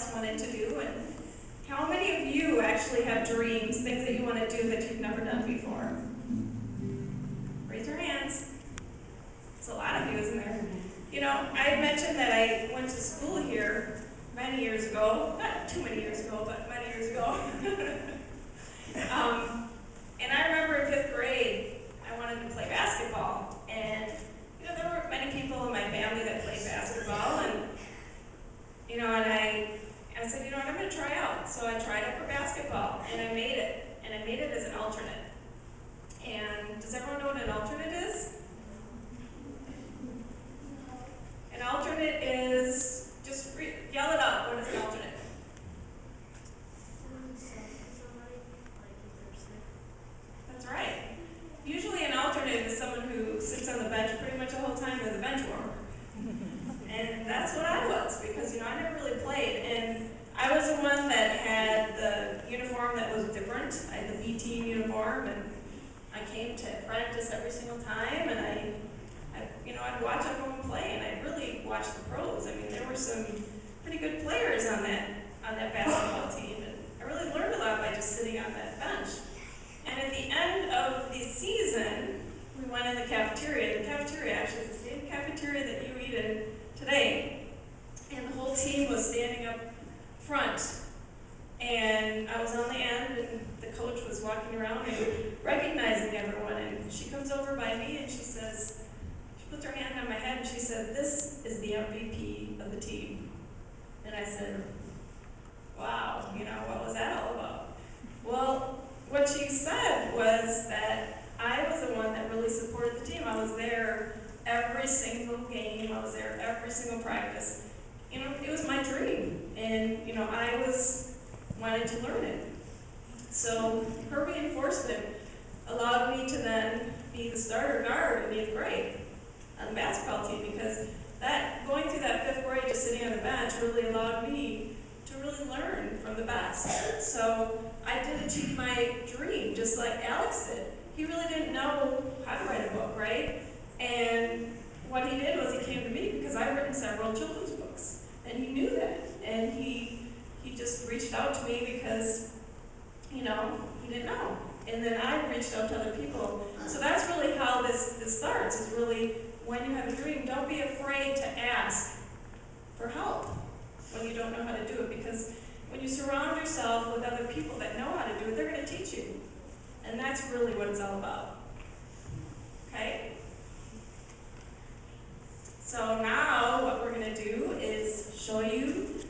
else wanted to do. And how many of you actually have dreams, things that you want to do that you've never done before? Raise your hands. It's a lot of you, isn't there? You know, I mentioned that I went to school here many years ago, not too many years ago, but many years ago. And I remember in 5th grade, I wanted to play basketball. And, you know, there were many people in my family that played basketball. And I said, you know what, I'm going to try out. So I tried out for basketball, and I made it. And I made it as an alternate. And does everyone know what an alternate is? An alternate is, just yell it out. What is an alternate? That's right. Usually an alternate is someone who sits on the bench pretty much the whole time as a bench warmer. And that's what I was, because, you know, I never really played. And I was the one that had the uniform that was different. I had the B team uniform, and I came to practice every single time, and I'd watch everyone play, and I'd really watch the pros. I mean, there were some pretty good players on that basketball team, and I really learned a lot by just sitting on that bench. And at the end of the season, we went in the cafeteria. The cafeteria actually is the same cafeteria that you eat in today. And the whole team was standing up front. And I was on the end, and the coach was walking around and recognizing everyone. And she comes over by me, and she puts her hand on my head, and she said, "This is the MVP of the team." And I said, wow, what was that all about? Well, what she said was that I was the one that really supported the team. I was there every single game. I was there every single practice. It was my dream, and I wanted to learn it. So her reinforcement allowed me to then be the starter guard in 8th grade on the basketball team, because going through that 5th grade, just sitting on the bench, really allowed me to really learn from the best. So I did achieve my dream, just like Alex did. He really didn't know how to write a book, right? And what he did was he came to me because I've written several children's books, and he knew that. And he just reached out to me because, he didn't know. And then I reached out to other people. So that's really how this starts, is really when you have a dream, don't be afraid to ask for help when you don't know how to do it, because when you surround yourself with other people that know how to do it, they're going to teach you. And that's really what it's all about. Okay? So now what we're going to do is show you